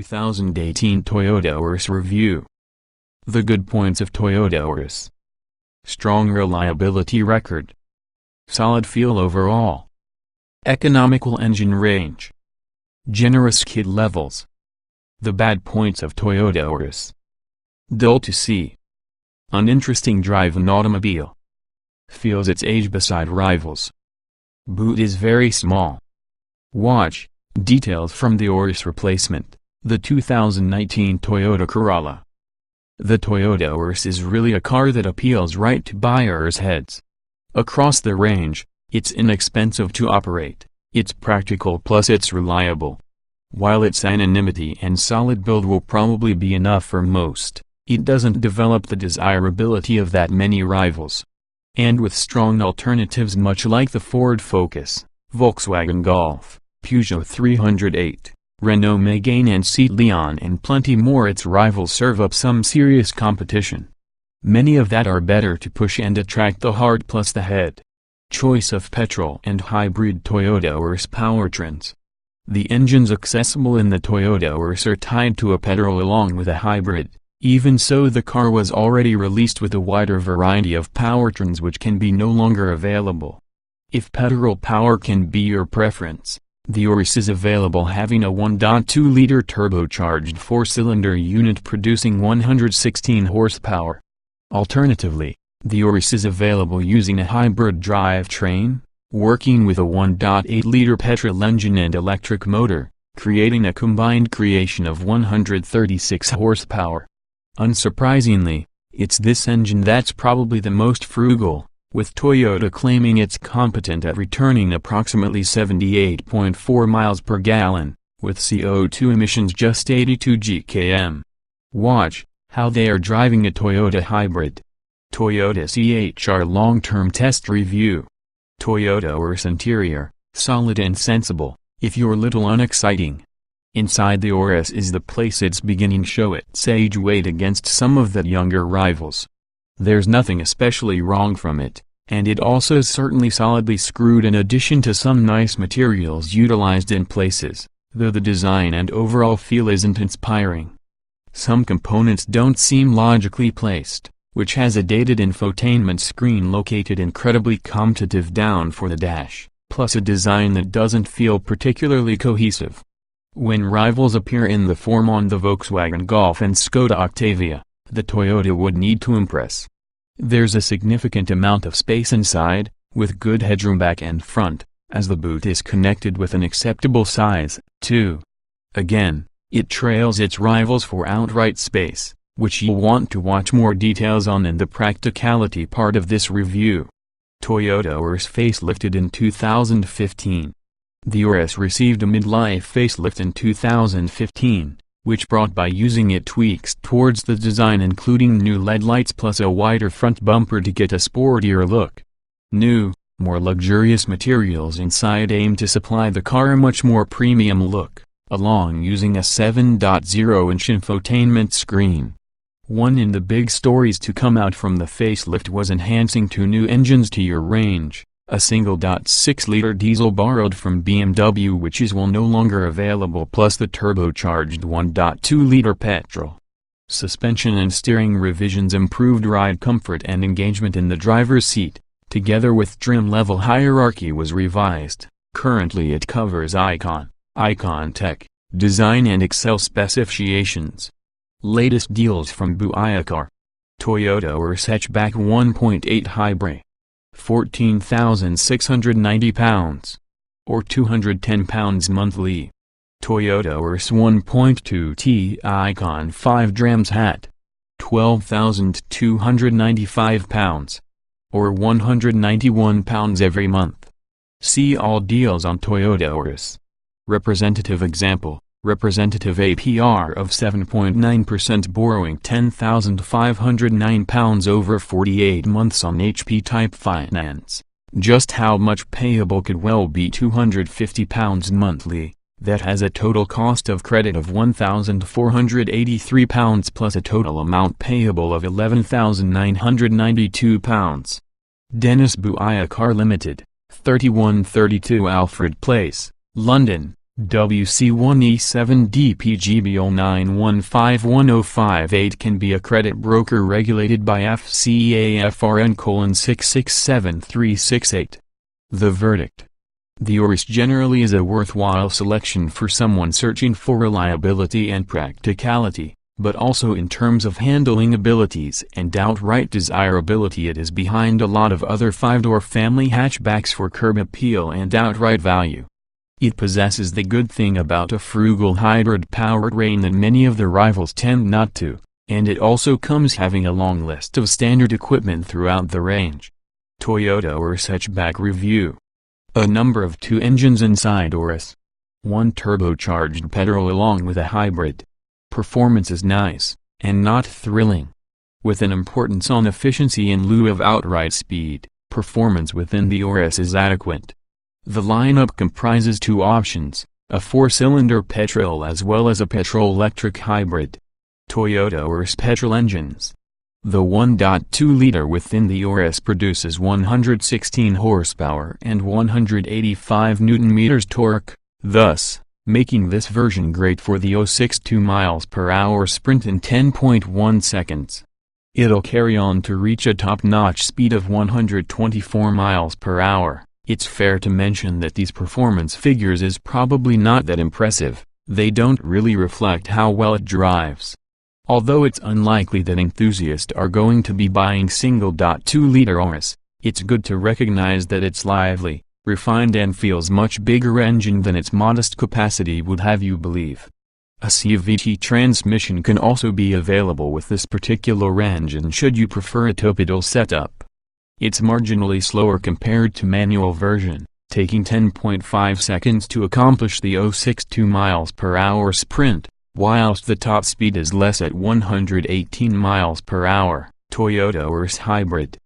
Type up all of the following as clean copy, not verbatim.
2018 Toyota Auris Review. The good points of Toyota Auris. Strong reliability record. Solid feel overall. Economical engine range. Generous kit levels. The bad points of Toyota Auris. Dull to see. Uninteresting drive and automobile. Feels its age beside rivals. Boot is very small. Watch, details from the Auris replacement, the 2019 Toyota Corolla. The Toyota Auris is really a car that appeals right to buyers' heads. Across the range, it's inexpensive to operate, it's practical plus it's reliable. While its anonymity and solid build will probably be enough for most, it doesn't develop the desirability of that many rivals. And with strong alternatives much like the Ford Focus, Volkswagen Golf, Peugeot 308, Renault Megane and Seat Leon and plenty more, its rivals serve up some serious competition. Many of that are better to push and attract the heart plus the head. Choice of petrol and hybrid Toyota Auris powertrains. The engines accessible in the Toyota Auris are tied to a petrol along with a hybrid. Even so, the car was already released with a wider variety of powertrains which can be no longer available. If petrol power can be your preference, the Auris is available having a 1.2-liter turbocharged 4-cylinder unit producing 116 horsepower. Alternatively, the Auris is available using a hybrid drivetrain, working with a 1.8-liter petrol engine and electric motor, creating a combined creation of 136 horsepower. Unsurprisingly, it's this engine that's probably the most frugal, with Toyota claiming it's competent at returning approximately 78.4 miles per gallon, with CO2 emissions just 82 gkm. Watch how they are driving a Toyota hybrid. Toyota CHR long-term test review. Toyota Auris interior, solid and sensible, if you're little unexciting. Inside the Auris is the place it's beginning show its age weight against some of the younger rivals. There's nothing especially wrong from it, and it also is certainly solidly screwed in addition to some nice materials utilized in places, though the design and overall feel isn't inspiring. Some components don't seem logically placed, which has a dated infotainment screen located incredibly competitive down for the dash, plus a design that doesn't feel particularly cohesive. When rivals appear in the form on the Volkswagen Golf and Skoda Octavia, the Toyota would need to impress. There's a significant amount of space inside, with good headroom back and front, as the boot is connected with an acceptable size, too. Again, it trails its rivals for outright space, which you'll want to watch more details on in the practicality part of this review. Toyota Auris facelifted in 2015. The Auris received a midlife facelift in 2015, which brought by using it tweaks towards the design including new LED lights plus a wider front bumper to get a sportier look. New, more luxurious materials inside aim to supply the car a much more premium look, along using a 7.0-inch infotainment screen. One in the big stories to come out from the facelift was enhancing 2 new engines to your range. A single 6-liter diesel borrowed from BMW which is no longer available plus the turbocharged 1.2-liter petrol. Suspension and steering revisions improved ride comfort and engagement in the driver's seat, together with trim level hierarchy was revised. Currently it covers Icon Tech, Design and Excel specifications. Latest deals from Buiacar. Toyota Auris hatchback 1.8 hybrid. £14,690, or £210 monthly. Toyota Auris 1.2T Icon 5 Drams hat, £12,295, or £191 every month. See all deals on Toyota Auris. Representative example. Representative APR of 7.9% borrowing £10,509 over 48 months on HP type finance. Just how much payable could well be £250 monthly, that has a total cost of credit of £1,483 plus a total amount payable of £11,992. Dennis Buiacar Limited, 3132 Alfred Place, London, WC1E7DPGBL9151058 can be a credit broker regulated by FCAFRN:667368. The verdict. The Auris generally is a worthwhile selection for someone searching for reliability and practicality, but also in terms of handling abilities and outright desirability it is behind a lot of other five-door family hatchbacks for curb appeal and outright value. It possesses the good thing about a frugal hybrid powertrain that many of the rivals tend not to, and it also comes having a long list of standard equipment throughout the range. Toyota Auris Hatchback Review. A number of two engines inside Auris. One turbocharged petrol along with a hybrid. Performance is nice, and not thrilling. With an importance on efficiency in lieu of outright speed, performance within the Auris is adequate. The lineup comprises two options, a 4-cylinder petrol as well as a petrol-electric hybrid. Toyota Auris petrol engines. The 1.2-liter within the Auris produces 116 horsepower and 185 Nm torque, thus, making this version great for the 0-62 mph sprint in 10.1 seconds. It'll carry on to reach a top-notch speed of 124 mph. It's fair to mention that these performance figures is probably not that impressive, they don't really reflect how well it drives. Although it's unlikely that enthusiasts are going to be buying single.2-liter Auris, it's good to recognize that its lively, refined and feels much bigger engine than its modest capacity would have you believe. A CVT transmission can also be available with this particular engine should you prefer a Toyota setup. It's marginally slower compared to manual version, taking 10.5 seconds to accomplish the 0-62 mph sprint, whilst the top speed is less at 118 mph. Toyota Auris Hybrid.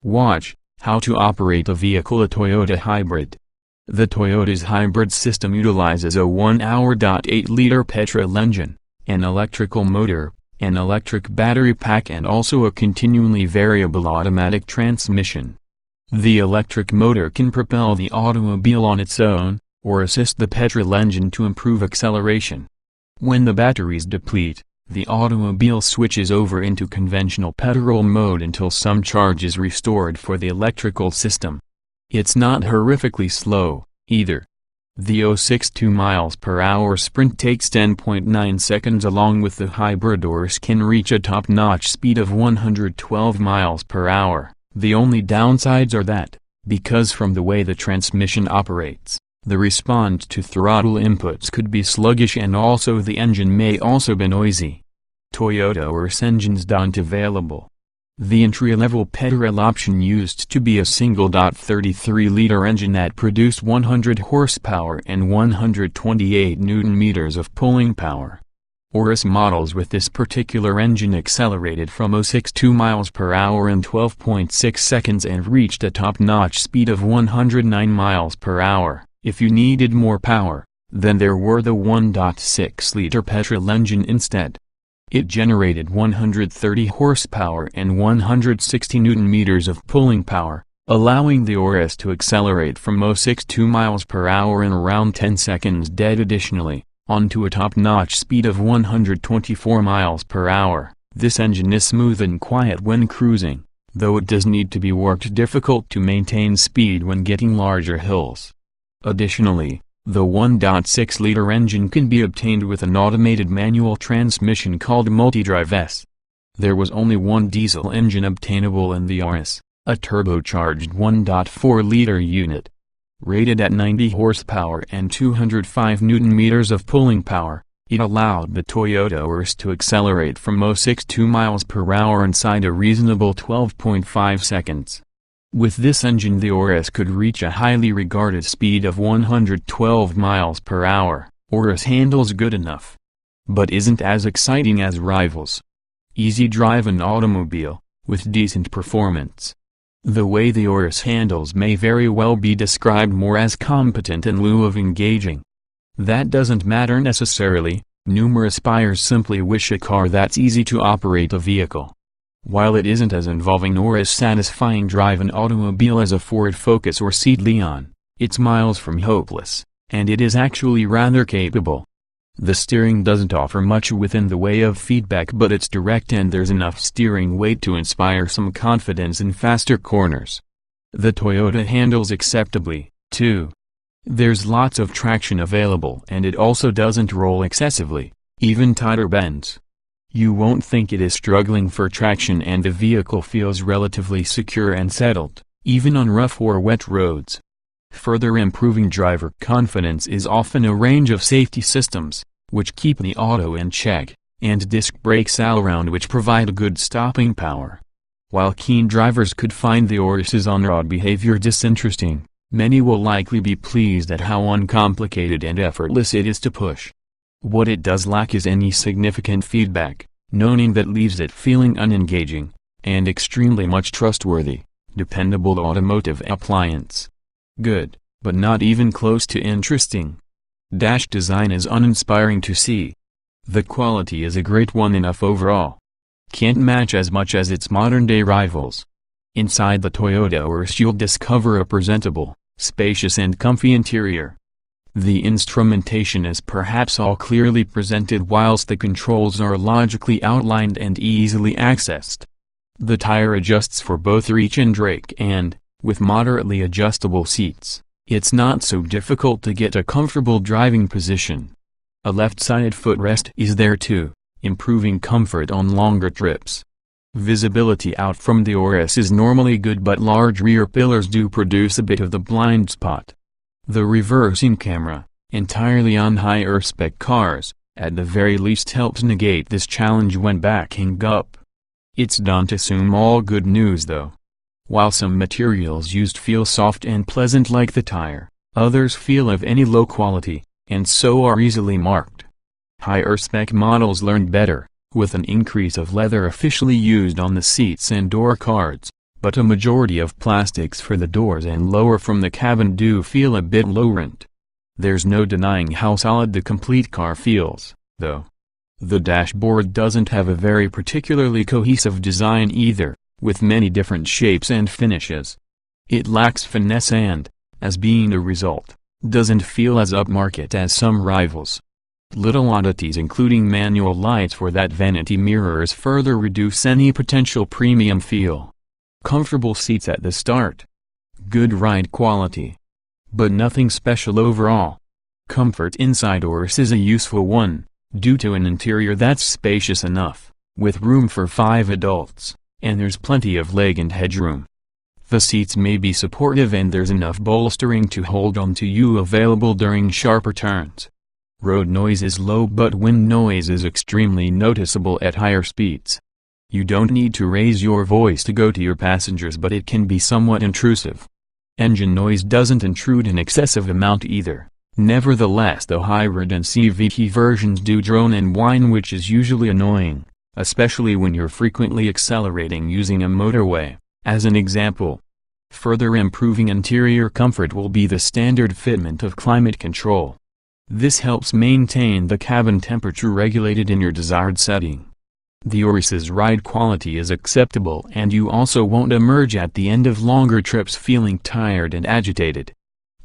Watch, how to operate a vehicle. A Toyota Hybrid. The Toyota's hybrid system utilizes a 1.8-liter petrol engine, an electrical motor, an electric battery pack and also a continually variable automatic transmission. The electric motor can propel the automobile on its own, or assist the petrol engine to improve acceleration. When the batteries deplete, the automobile switches over into conventional petrol mode until some charge is restored for the electrical system. It's not horrifically slow, either. The 0-62 mph sprint takes 10.9 seconds along with the hybrid Auris can reach a top-notch speed of 112 mph. The only downsides are that, because from the way the transmission operates, the response to throttle inputs could be sluggish and also the engine may also be noisy. Toyota Auris engines not available. The entry-level petrol option used to be a single 33-liter engine that produced 100 horsepower and 128 Nm of pulling power. Auris models with this particular engine accelerated from 0-62 mph in 12.6 seconds and reached a top-notch speed of 109 mph. If you needed more power, then there were the 1.6-liter petrol engine instead. It generated 130 horsepower and 160 Nm of pulling power, allowing the Auris to accelerate from 0-62 mph in around 10 seconds dead. Additionally, onto a top-notch speed of 124 mph. This engine is smooth and quiet when cruising, though it does need to be worked difficult to maintain speed when getting larger hills. Additionally, the 1.6-liter engine can be obtained with an automated manual transmission called Multidrive S. There was only one diesel engine obtainable in the Auris, a turbocharged 1.4-liter unit. Rated at 90 horsepower and 205 Nm of pulling power, it allowed the Toyota Auris to accelerate from 0-62 mph inside a reasonable 12.5 seconds. With this engine the Auris could reach a highly regarded speed of 112 mph. Auris handles good enough, but isn't as exciting as rivals. Easy drive an automobile, with decent performance. The way the Auris handles may very well be described more as competent in lieu of engaging. That doesn't matter necessarily, numerous buyers simply wish a car that's easy to operate a vehicle. While it isn't as involving nor as satisfying drive an automobile as a Ford Focus or Seat Leon, it's miles from hopeless. and it is actually rather capable. The steering doesn't offer much within the way of feedback, but it's direct and there's enough steering weight to inspire some confidence in faster corners. The Toyota handles acceptably, too. There's lots of traction available and it also doesn't roll excessively, even tighter bends. You won't think it is struggling for traction and the vehicle feels relatively secure and settled, even on rough or wet roads. Further improving driver confidence is often a range of safety systems, which keep the auto in check, and disc brakes all-around which provide good stopping power. While keen drivers could find the Auris's on-road behavior disinteresting, many will likely be pleased at how uncomplicated and effortless it is to push. What it does lack is any significant feedback, noning that leaves it feeling unengaging, and extremely much trustworthy, dependable automotive appliance. Good, but not even close to interesting. Dash design is uninspiring to see. The quality is a great one enough overall. Can't match as much as its modern-day rivals. Inside the Toyota Auris you'll discover a presentable, spacious and comfy interior. The instrumentation is perhaps all clearly presented whilst the controls are logically outlined and easily accessed. The tire adjusts for both reach and drag and, with moderately adjustable seats, it's not so difficult to get a comfortable driving position. A left-sided footrest is there too, improving comfort on longer trips. Visibility out from the Auris is normally good, but large rear pillars do produce a bit of the blind spot. The reversing camera, entirely on higher-spec cars, at the very least helps negate this challenge when backing up. It's don't assume all good news though. While some materials used feel soft and pleasant like the tire, others feel of any low quality, and so are easily marked. Higher-spec models learned better, with an increase of leather officially used on the seats and door cards, but a majority of plastics for the doors and lower from the cabin do feel a bit low-rent. There's no denying how solid the complete car feels, though. The dashboard doesn't have a very particularly cohesive design either, with many different shapes and finishes. It lacks finesse and, as being a result, doesn't feel as upmarket as some rivals. Little oddities including manual lights for that vanity mirrors further reduce any potential premium feel. Comfortable seats at the start. Good ride quality. But nothing special overall. Comfort inside Auris is a useful one, due to an interior that's spacious enough, with room for 5 adults, and there's plenty of leg and headroom. The seats may be supportive and there's enough bolstering to hold on to you available during sharper turns. Road noise is low but wind noise is extremely noticeable at higher speeds. You don't need to raise your voice to go to your passengers, but it can be somewhat intrusive. Engine noise doesn't intrude an excessive amount either. Nevertheless, the hybrid and CVT versions do drone and whine, which is usually annoying, especially when you're frequently accelerating using a motorway, as an example. Further improving interior comfort will be the standard fitment of climate control. This helps maintain the cabin temperature regulated in your desired setting. The Auris's ride quality is acceptable and you also won't emerge at the end of longer trips feeling tired and agitated.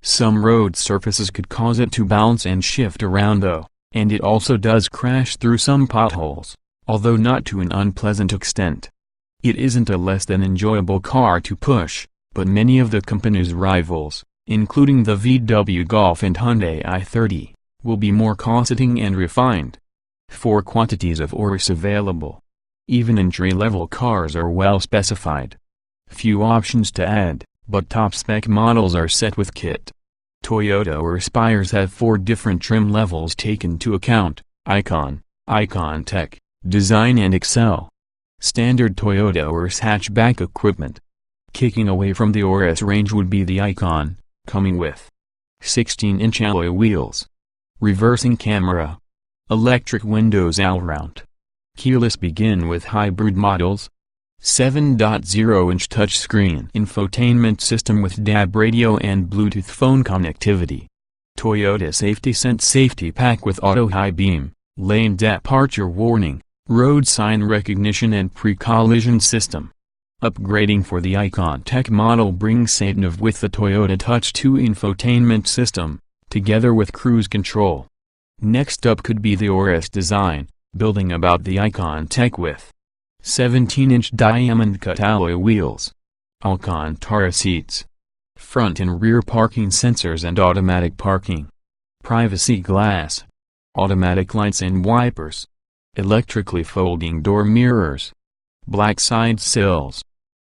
Some road surfaces could cause it to bounce and shift around though, and it also does crash through some potholes, although not to an unpleasant extent. It isn't a less than enjoyable car to push, but many of the company's rivals, including the VW Golf and Hyundai i30, will be more cosseting and refined. 4 quantities of Auris available. Even entry-level cars are well specified. Few options to add, but top-spec models are set with kit. Toyota Auris buyers have 4 different trim levels taken into account: Icon, Icon Tech, Design and Excel. Standard Toyota Auris hatchback equipment. Kicking away from the Auris range would be the Icon, coming with 16-inch alloy wheels, reversing camera, electric windows all-round. Keyless begin with hybrid models. 7.0-inch touchscreen infotainment system with DAB radio and Bluetooth phone connectivity. Toyota Safety Sense safety pack with auto high beam, lane departure warning, road sign recognition and pre-collision system. Upgrading for the Icon Tech model brings SatNav with the Toyota Touch 2 infotainment system, together with cruise control. Next up could be the Auris design, building about the icon tech with 17-inch diamond-cut alloy wheels, Alcantara seats, front and rear parking sensors and automatic parking, privacy glass, automatic lights and wipers, electrically folding door mirrors, black side sills.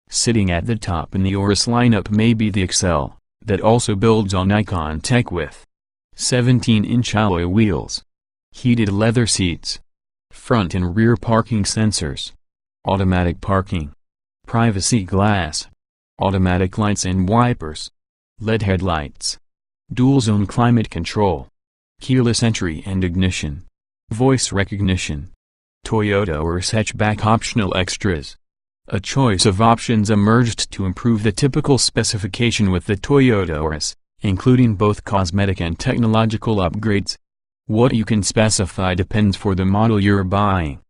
Sitting at the top in the Auris lineup may be the Excel, that also builds on icon tech with 17-inch alloy wheels, heated leather seats, front and rear parking sensors, automatic parking, privacy glass, automatic lights and wipers, LED headlights, dual-zone climate control, keyless entry and ignition, voice recognition, Toyota Auris hatchback optional extras. A choice of options emerged to improve the typical specification with the Toyota Auris, including both cosmetic and technological upgrades. What you can specify depends for the model you're buying.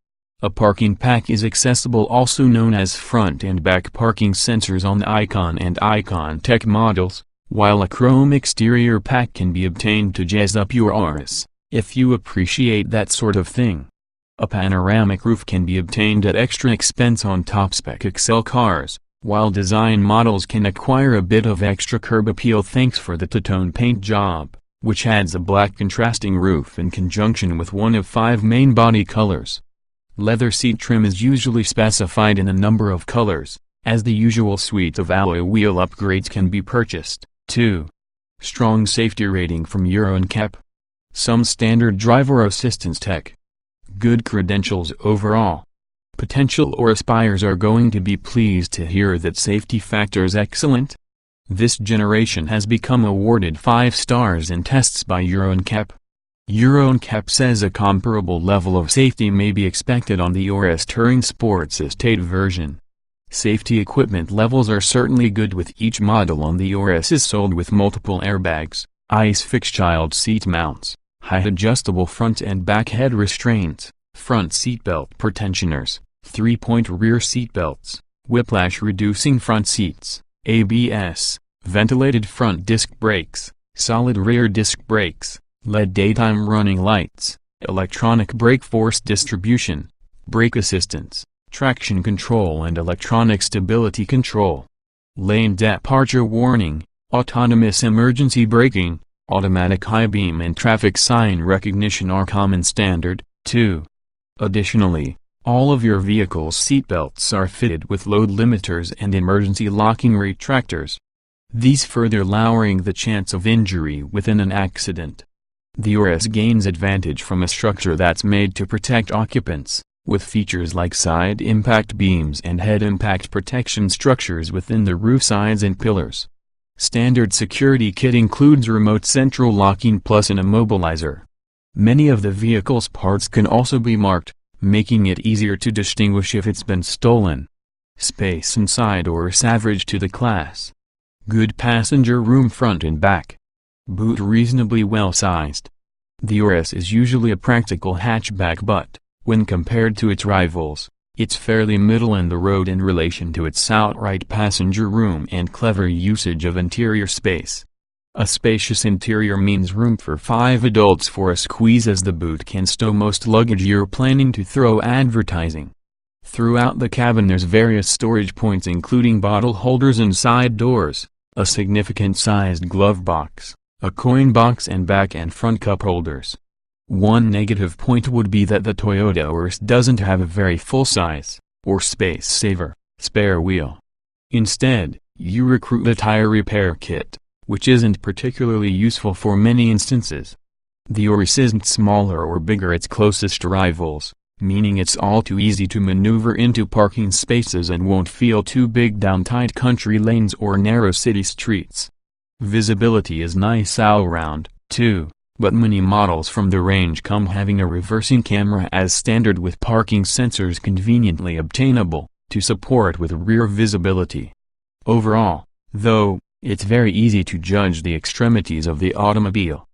A parking pack is accessible, also known as front and back parking sensors on the Icon and Icon Tech models, while a chrome exterior pack can be obtained to jazz up your Auris, if you appreciate that sort of thing. A panoramic roof can be obtained at extra expense on top-spec Excel cars, while design models can acquire a bit of extra curb appeal thanks for the two-tone paint job, which adds a black contrasting roof in conjunction with one of 5 main body colors. Leather seat trim is usually specified in a number of colors, as the usual suite of alloy wheel upgrades can be purchased. 2. Strong safety rating from Euro NCAP. Some standard driver assistance tech. Good credentials overall. Potential Auris buyers are going to be pleased to hear that safety factor is excellent. This generation has become awarded 5 stars in tests by Euro NCAP. Euro NCAP says a comparable level of safety may be expected on the Auris Touring Sports Estate version. Safety equipment levels are certainly good, with each model on the Auris is sold with multiple airbags, ISOFIX child seat mounts, height adjustable front and back head restraints, front seatbelt pretensioners, 3-point rear seatbelts, whiplash reducing front seats, ABS, ventilated front disc brakes, solid rear disc brakes, LED daytime running lights, electronic brake force distribution, brake assistance, traction control and electronic stability control. Lane departure warning, autonomous emergency braking, automatic high beam and traffic sign recognition are common standard. 2. Additionally, all of your vehicle's seatbelts are fitted with load limiters and emergency locking retractors. These further lowering the chance of injury within an accident. The Auris gains advantage from a structure that's made to protect occupants, with features like side impact beams and head impact protection structures within the roof sides and pillars. Standard security kit includes remote central locking plus an immobilizer. Many of the vehicle's parts can also be marked, making it easier to distinguish if it's been stolen. Space inside Auris average to the class. Good passenger room front and back. Boot reasonably well sized. The Auris is usually a practical hatchback, but, when compared to its rivals, it's fairly middle in the road in relation to its outright passenger room and clever usage of interior space. A spacious interior means room for 5 adults for a squeeze, as the boot can stow most luggage you're planning to throw advertising. Throughout the cabin there's various storage points including bottle holders and side doors, a significant sized glove box, a coin box and back and front cup holders. One negative point would be that the Toyota Auris doesn't have a very full-size, or space-saver, spare wheel. Instead, you recruit a tire repair kit, which isn't particularly useful for many instances. The Auris isn't smaller or bigger its closest rivals, meaning it's all too easy to maneuver into parking spaces and won't feel too big down tight country lanes or narrow city streets. Visibility is nice all around, too, but many models from the range come having a reversing camera as standard, with parking sensors conveniently obtainable, to support with rear visibility. Overall, though, it's very easy to judge the extremities of the automobile.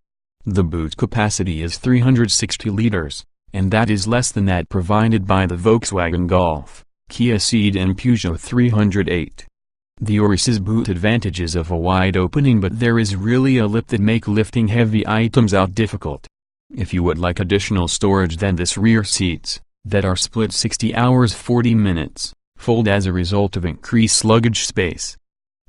The boot capacity is 360 liters, and that is less than that provided by the Volkswagen Golf, Kia Ceed and Peugeot 308. The Auris's boot advantages of a wide opening, but there is really a lip that make lifting heavy items out difficult. If you would like additional storage, then this rear seats, that are split 60 hours 40 minutes, fold as a result of increased luggage space.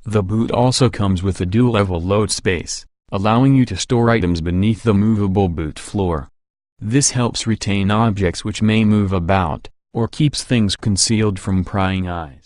The boot also comes with a dual-level load space, allowing you to store items beneath the movable boot floor. This helps retain objects which may move about, or keeps things concealed from prying eyes.